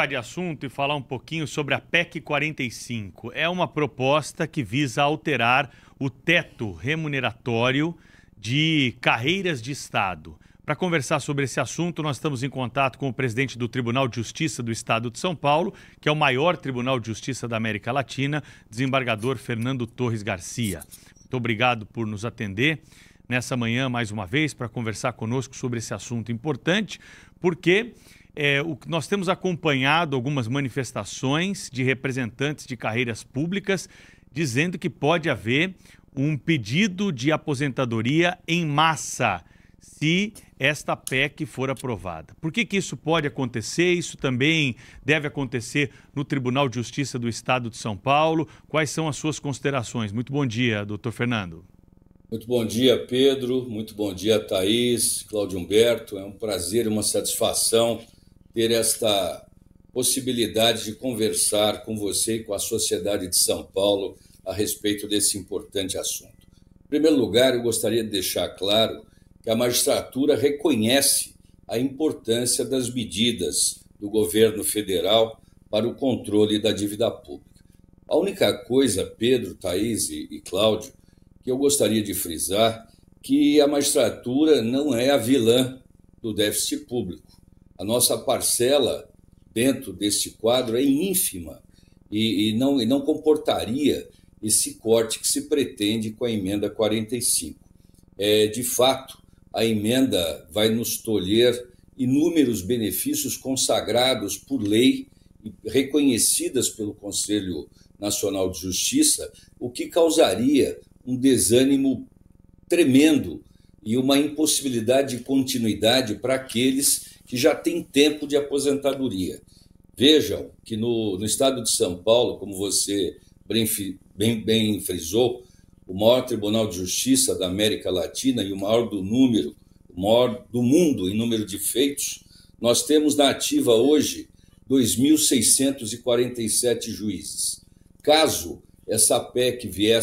trocar de assunto e falar um pouquinho sobre a PEC 45. É uma proposta que visa alterar o teto remuneratório de carreiras de Estado. Para conversar sobre esse assunto, nós estamos em contato com o presidente do Tribunal de Justiça do Estado de São Paulo, que é o maior Tribunal de Justiça da América Latina, desembargador Fernando Torres Garcia. Muito obrigado por nos atender nessa manhã mais uma vez para conversar conosco sobre esse assunto importante, porque nós temos acompanhado algumas manifestações de representantes de carreiras públicas dizendo que pode haver um pedido de aposentadoria em massa se esta PEC for aprovada. Por que isso pode acontecer? Isso também deve acontecer no Tribunal de Justiça do Estado de São Paulo. Quais são as suas considerações? Muito bom dia, doutor Fernando. Muito bom dia, Pedro. Muito bom dia, Thaís, Cláudio Humberto. É um prazer e uma satisfação ter esta possibilidade de conversar com você e com a sociedade de São Paulo a respeito desse importante assunto. Em primeiro lugar, eu gostaria de deixar claro que a magistratura reconhece a importância das medidas do governo federal para o controle da dívida pública. A única coisa, Pedro, Thaís e Cláudio, que eu gostaria de frisar, que a magistratura não é a vilã do déficit público. A nossa parcela dentro deste quadro é ínfima e não comportaria esse corte que se pretende com a emenda 45. De fato, a emenda vai nos tolher inúmeros benefícios consagrados por lei e reconhecidas pelo Conselho Nacional de Justiça, o que causaria um desânimo tremendo e uma impossibilidade de continuidade para aqueles que já têm tempo de aposentadoria. Vejam que no estado de São Paulo, como você bem frisou, o maior Tribunal de Justiça da América Latina e o maior do mundo em número de feitos, nós temos na ativa hoje 2.647 juízes. Caso essa PEC venha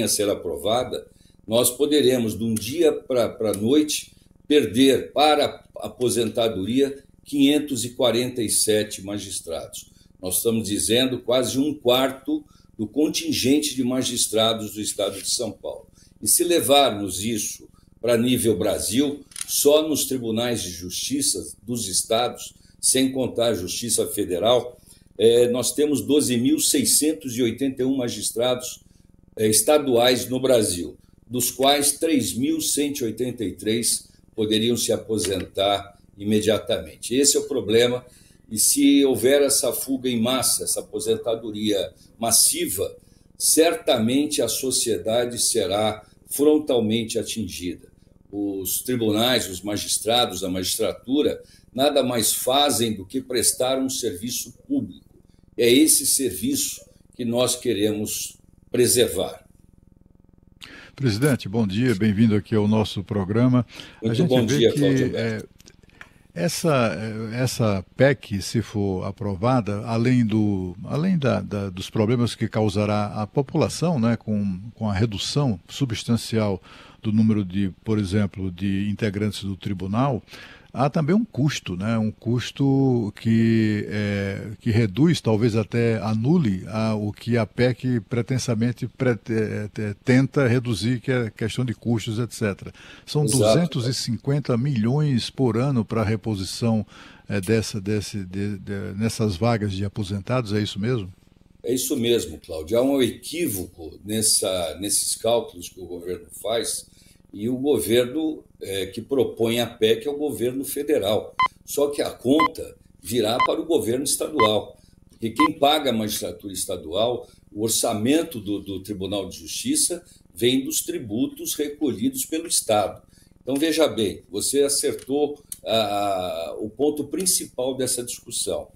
a ser aprovada, nós poderemos, de um dia para a noite, perder para a aposentadoria 547 magistrados. Nós estamos dizendo quase um quarto do contingente de magistrados do estado de São Paulo. E se levarmos isso para nível Brasil, só nos tribunais de justiça dos estados, sem contar a Justiça Federal, nós temos 12.681 magistrados estaduais no Brasil, dos quais 3.183 poderiam se aposentar imediatamente. Esse é o problema, e se houver essa fuga em massa, essa aposentadoria massiva, certamente a sociedade será frontalmente atingida. Os tribunais, os magistrados, a magistratura, nada mais fazem do que prestar um serviço público. É esse serviço que nós queremos preservar. Presidente, bom dia, bem-vindo aqui ao nosso programa. Muito bom dia, Cláudio. Essa PEC, se for aprovada, além dos problemas que causará a população, né, com a redução substancial do número de, por exemplo, de integrantes do tribunal, há também um custo, né? Um custo que reduz, talvez até anule o que a PEC pretensamente tenta reduzir, que é a questão de custos, etc. São Exato. 250 milhões por ano para a reposição nessas vagas de aposentados, é isso mesmo? É isso mesmo, Cláudio. Há um equívoco nesses cálculos que o governo faz, e o governo que propõe a PEC é o governo federal. Só que a conta virá para o governo estadual, porque quem paga a magistratura estadual, o orçamento do Tribunal de Justiça vem dos tributos recolhidos pelo Estado. Então, veja bem, você acertou o ponto principal dessa discussão.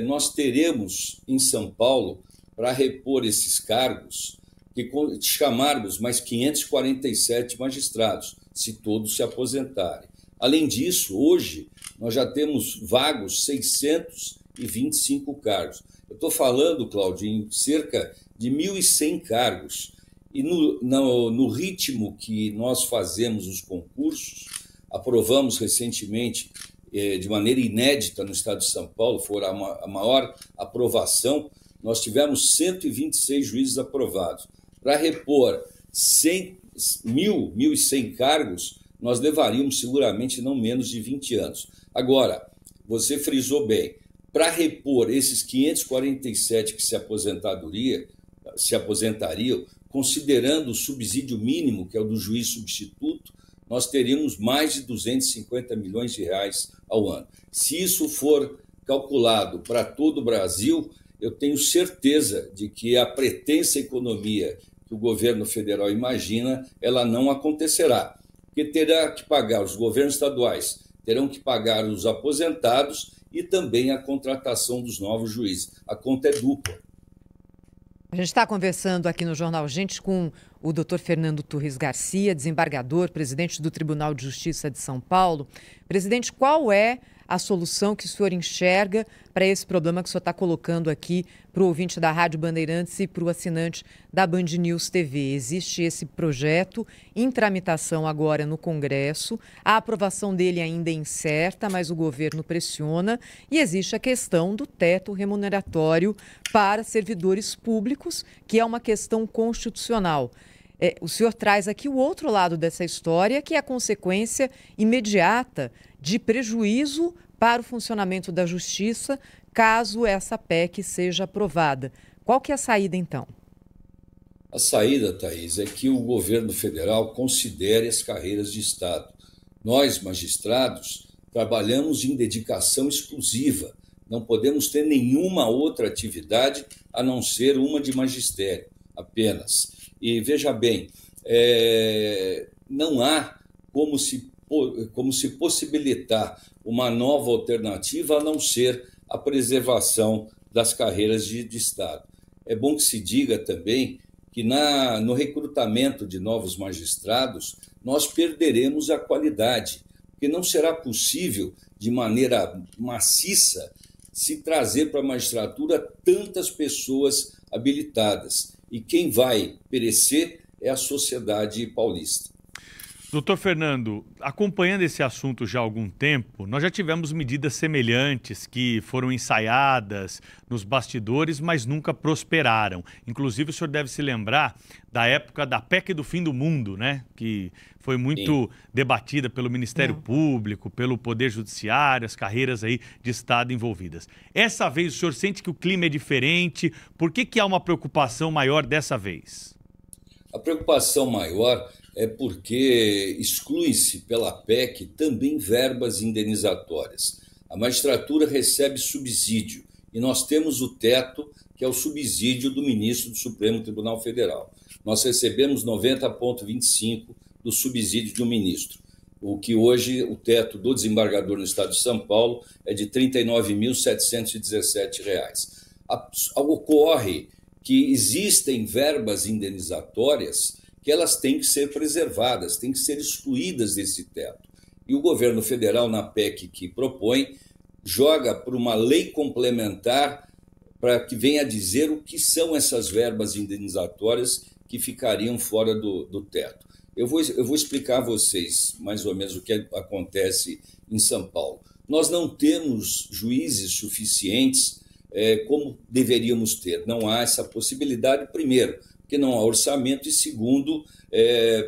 Nós teremos em São Paulo, para repor esses cargos, que chamarmos mais 547 magistrados, se todos se aposentarem. Além disso, hoje, nós já temos vagos 625 cargos. Eu estou falando, Cláudio, em cerca de 1.100 cargos. E no ritmo que nós fazemos os concursos, aprovamos recentemente de maneira inédita no estado de São Paulo, foi a maior aprovação. Nós tivemos 126 juízes aprovados. Para repor 1.100 cargos, nós levaríamos seguramente não menos de 20 anos. Agora, você frisou bem, para repor esses 547 que se aposentariam, considerando o subsídio mínimo, que é o do juiz substituto, nós teríamos mais de 250 milhões de reais ao ano. Se isso for calculado para todo o Brasil, eu tenho certeza de que a pretensa economia que o governo federal imagina, ela não acontecerá, porque terá que pagar os governos estaduais, terão que pagar os aposentados e também a contratação dos novos juízes. A conta é dupla. A gente está conversando aqui no Jornal Gente com o Dr. Fernando Torres Garcia, desembargador, presidente do Tribunal de Justiça de São Paulo. Presidente, qual é a solução que o senhor enxerga para esse problema que o senhor está colocando aqui para o ouvinte da Rádio Bandeirantes e para o assinante da Band News TV? Existe esse projeto em tramitação agora no Congresso, a aprovação dele ainda é incerta, mas o governo pressiona, e existe a questão do teto remuneratório para servidores públicos, que é uma questão constitucional. O senhor traz aqui o outro lado dessa história, que é a consequência imediata de prejuízo para o funcionamento da justiça, caso essa PEC seja aprovada. Qual que é a saída, então? A saída, Thaís, é que o governo federal considere as carreiras de Estado. Nós, magistrados, trabalhamos em dedicação exclusiva. Não podemos ter nenhuma outra atividade a não ser uma de magistério, apenas. E veja bem, não há como se possibilitar uma nova alternativa a não ser a preservação das carreiras de Estado. É bom que se diga também que no recrutamento de novos magistrados nós perderemos a qualidade, porque não será possível, de maneira maciça, se trazer para a magistratura tantas pessoas habilitadas. E quem vai perecer é a sociedade paulista. Doutor Fernando, acompanhando esse assunto já há algum tempo, nós já tivemos medidas semelhantes que foram ensaiadas nos bastidores, mas nunca prosperaram. Inclusive, o senhor deve se lembrar da época da PEC do fim do mundo, né? Que foi muito debatida pelo Ministério Público, pelo Poder Judiciário, as carreiras aí de Estado envolvidas. Essa vez o senhor sente que o clima é diferente? Por que há uma preocupação maior dessa vez? A preocupação maior é porque exclui-se pela PEC também verbas indenizatórias. A magistratura recebe subsídio e nós temos o teto, que é o subsídio do ministro do Supremo Tribunal Federal. Nós recebemos 90,25% do subsídio de um ministro, o que hoje o teto do desembargador no estado de São Paulo é de R$ 39.717. Ocorre que existem verbas indenizatórias que elas têm que ser preservadas, têm que ser excluídas desse teto. E o governo federal, na PEC que propõe, joga por uma lei complementar para que venha dizer o que são essas verbas indenizatórias que ficariam fora do teto. Eu vou explicar a vocês mais ou menos o que acontece em São Paulo. Nós não temos juízes suficientes como deveríamos ter. Não há essa possibilidade, primeiro, porque não há orçamento, e segundo,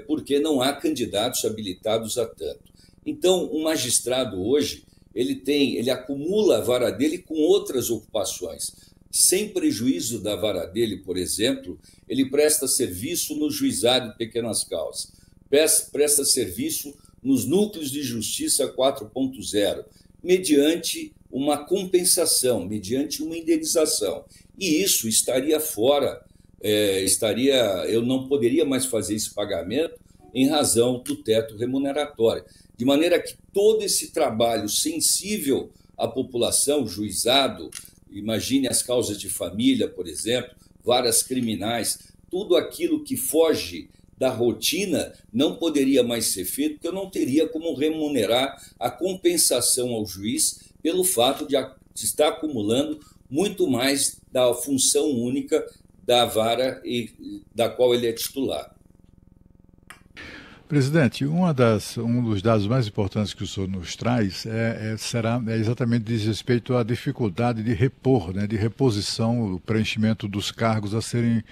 porque não há candidatos habilitados a tanto. Então, um magistrado hoje, ele acumula a vara dele com outras ocupações. Sem prejuízo da vara dele, por exemplo, ele presta serviço no juizado de pequenas causas, presta serviço nos núcleos de justiça 4.0, mediante uma compensação, mediante uma indenização. E isso estaria fora, eu não poderia mais fazer esse pagamento em razão do teto remuneratório. De maneira que todo esse trabalho sensível à população, juizado, imagine as causas de família, por exemplo, varas criminais, tudo aquilo que foge da rotina não poderia mais ser feito, porque eu não teria como remunerar a compensação ao juiz pelo fato de estar acumulando muito mais da função única da vara da qual ele é titular. Presidente, um dos dados mais importantes que o senhor nos traz é exatamente diz respeito à dificuldade de repor, né, de reposição, o preenchimento dos cargos a serem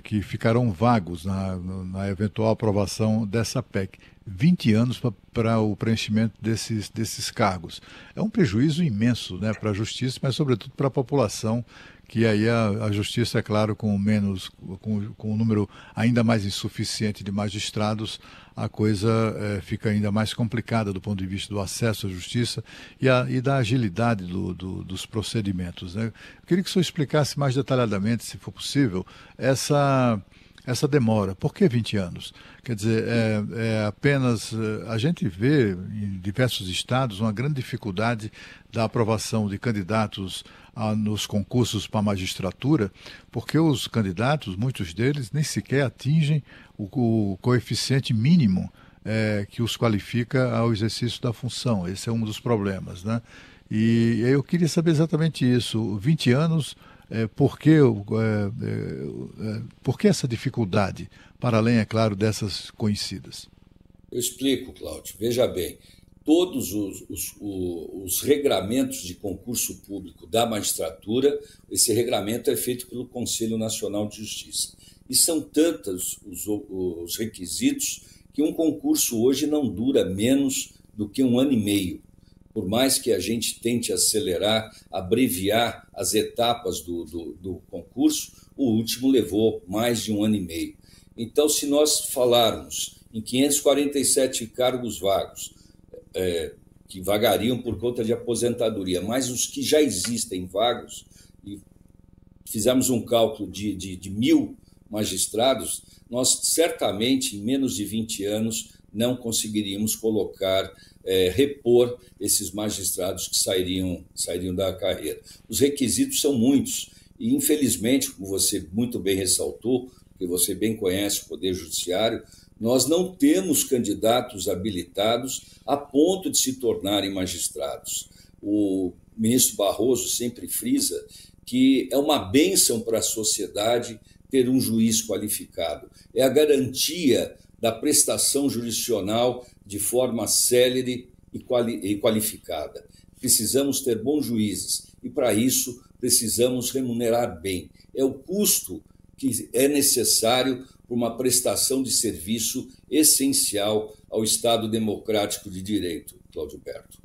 que ficarão vagos na eventual aprovação dessa PEC. 20 anos para o preenchimento desses cargos. É um prejuízo imenso, né, para a justiça, mas sobretudo para a população, que aí a justiça, é claro, com um número ainda mais insuficiente de magistrados, a coisa fica ainda mais complicada do ponto de vista do acesso à justiça e da agilidade dos procedimentos, né? Eu queria que o senhor explicasse mais detalhadamente, se for possível, essa demora. Por que 20 anos? Quer dizer, apenas... A gente vê em diversos estados uma grande dificuldade da aprovação de candidatos nos concursos para a magistratura, porque os candidatos, muitos deles, nem sequer atingem o coeficiente mínimo que os qualifica ao exercício da função. Esse é um dos problemas, né? E eu queria saber exatamente isso. 20 anos... Por que essa dificuldade, para além, é claro, dessas conhecidas? Eu explico, Cláudio. Veja bem, todos os regramentos de concurso público da magistratura, esse regramento é feito pelo Conselho Nacional de Justiça. E são tantos os requisitos que um concurso hoje não dura menos do que 1 ano e meio. Por mais que a gente tente acelerar, abreviar as etapas do concurso, o último levou mais de 1 ano e meio. Então, se nós falarmos em 547 cargos vagos, que vagariam por conta de aposentadoria, mais os que já existem vagos, e fizermos um cálculo de 1.000 magistrados, nós certamente, em menos de 20 anos, não conseguiríamos repor esses magistrados que sairiam da carreira. Os requisitos são muitos e, infelizmente, como você muito bem ressaltou, porque você bem conhece o Poder Judiciário, nós não temos candidatos habilitados a ponto de se tornarem magistrados. O ministro Barroso sempre frisa que é uma bênção para a sociedade ter um juiz qualificado. É a garantia da prestação jurisdicional de forma célere e qualificada. Precisamos ter bons juízes e, para isso, precisamos remunerar bem. É o custo que é necessário para uma prestação de serviço essencial ao Estado democrático de direito, Cláudio Berto.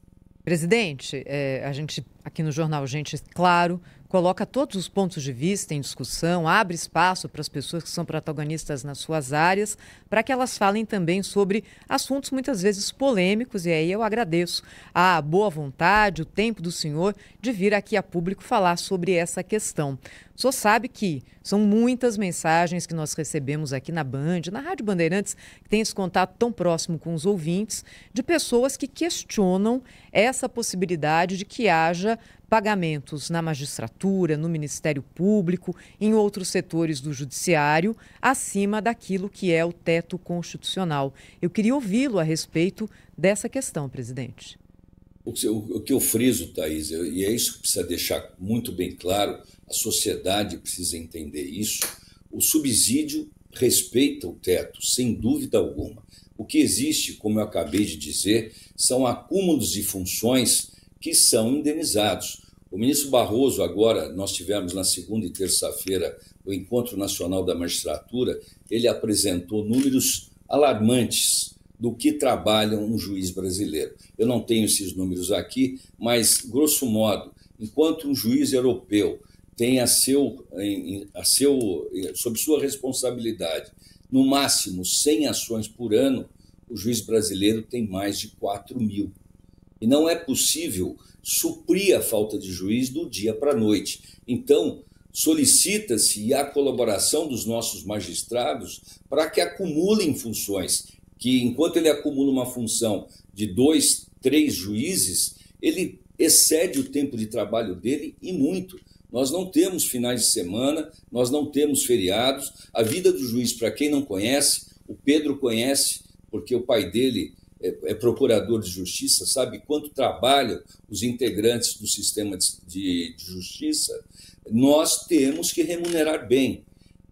Presidente, a gente aqui no Jornal Gente, claro, coloca todos os pontos de vista em discussão, abre espaço para as pessoas que são protagonistas nas suas áreas, para que elas falem também sobre assuntos muitas vezes polêmicos, e aí eu agradeço a boa vontade, o tempo do senhor de vir aqui a público falar sobre essa questão. O senhor sabe que são muitas mensagens que nós recebemos aqui na Band, na Rádio Bandeirantes, que tem esse contato tão próximo com os ouvintes, de pessoas que questionam essa possibilidade de que haja pagamentos na magistratura, no Ministério Público, em outros setores do Judiciário, acima daquilo que é o teto constitucional. Eu queria ouvi-lo a respeito dessa questão, presidente. O que eu friso, Thaís, e é isso que precisa deixar muito bem claro, a sociedade precisa entender isso, o subsídio respeita o teto, sem dúvida alguma. O que existe, como eu acabei de dizer, são acúmulos de funções que são indenizados. O ministro Barroso, agora, nós tivemos na segunda e terça-feira o Encontro Nacional da Magistratura, ele apresentou números alarmantes do que trabalha um juiz brasileiro. Eu não tenho esses números aqui, mas, grosso modo, enquanto um juiz europeu tem sob sua responsabilidade, no máximo 100 ações por ano, o juiz brasileiro tem mais de 4.000. E não é possível suprir a falta de juiz do dia para a noite. Então, solicita-se a colaboração dos nossos magistrados para que acumulem funções, que enquanto ele acumula uma função de 2, 3 juízes, ele excede o tempo de trabalho dele e muito. Nós não temos finais de semana, nós não temos feriados. A vida do juiz, para quem não conhece, o Pedro conhece, porque o pai dele é procurador de justiça, sabe quanto trabalham os integrantes do sistema de justiça. Nós temos que remunerar bem,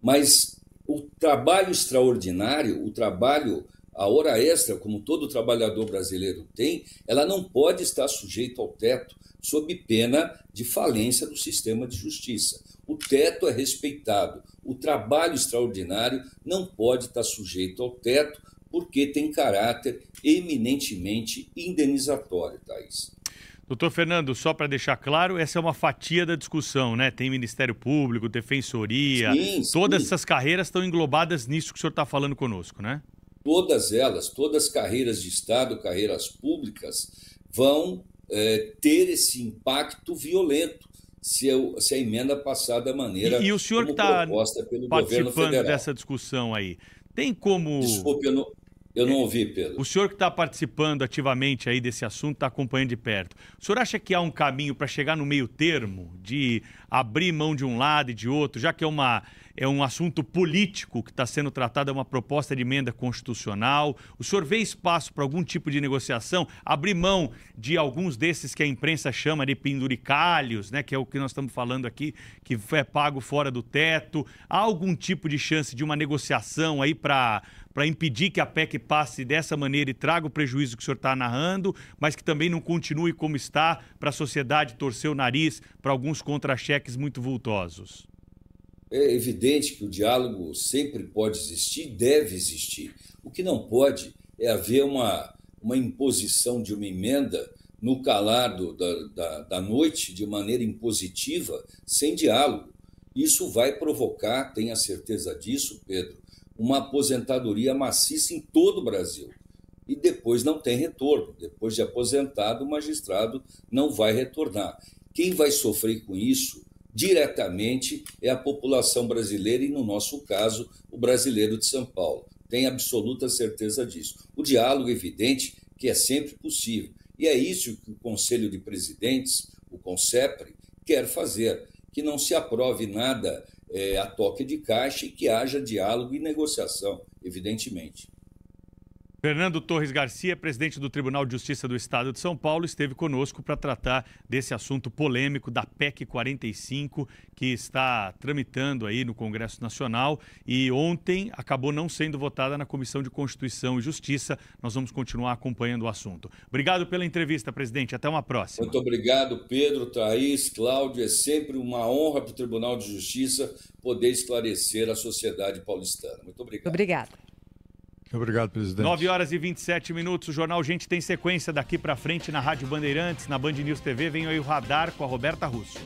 mas o trabalho extraordinário, o trabalho A hora extra, como todo trabalhador brasileiro tem, ela não pode estar sujeita ao teto, sob pena de falência do sistema de justiça. O teto é respeitado. O trabalho extraordinário não pode estar sujeito ao teto, porque tem caráter eminentemente indenizatório, Thaís. Doutor Fernando, só para deixar claro, essa é uma fatia da discussão, né? Tem Ministério Público, Defensoria, todas essas carreiras estão englobadas nisso que o senhor está falando conosco, né? Todas elas, todas as carreiras de Estado, carreiras públicas, vão ter esse impacto violento se a emenda passar da maneira e o senhor que está participando federal dessa discussão aí, tem como... Desculpe, eu não ouvi, Pedro. O senhor que está participando ativamente aí desse assunto, está acompanhando de perto. O senhor acha que há um caminho para chegar no meio termo, de abrir mão de um lado e de outro, já que é um assunto político que está sendo tratado, é uma proposta de emenda constitucional? O senhor vê espaço para algum tipo de negociação? Abrir mão de alguns desses que a imprensa chama de penduricalhos, né, que é o que nós estamos falando aqui, que é pago fora do teto? Há algum tipo de chance de uma negociação aí para impedir que a PEC passe dessa maneira e traga o prejuízo que o senhor está narrando, mas que também não continue como está, para a sociedade torcer o nariz para alguns contra-cheques muito vultosos? É evidente que o diálogo sempre pode existir, deve existir. O que não pode é haver uma imposição de uma emenda no calar da noite, de maneira impositiva, sem diálogo. Isso vai provocar, tenha certeza disso, Pedro, uma aposentadoria maciça em todo o Brasil. E depois não tem retorno. Depois de aposentado, o magistrado não vai retornar. Quem vai sofrer com isso diretamente é a população brasileira e, no nosso caso, o brasileiro de São Paulo. Tem absoluta certeza disso. O diálogo, evidente, que é sempre possível. E é isso que o Conselho de Presidentes, o CONSEPRE, quer fazer, que não se aprove nada a toque de caixa e que haja diálogo e negociação, evidentemente. Fernando Torres Garcia, presidente do Tribunal de Justiça do Estado de São Paulo, esteve conosco para tratar desse assunto polêmico da PEC 45, que está tramitando aí no Congresso Nacional e ontem acabou não sendo votada na Comissão de Constituição e Justiça. Nós vamos continuar acompanhando o assunto. Obrigado pela entrevista, presidente. Até uma próxima. Muito obrigado, Pedro, Thaís, Cláudio. É sempre uma honra para o Tribunal de Justiça poder esclarecer a sociedade paulistana. Muito obrigado. Obrigada. Obrigado, presidente. 9h27. O Jornal Gente tem sequência daqui para frente na Rádio Bandeirantes, na Band News TV. Vem aí o Radar com a Roberta Russo.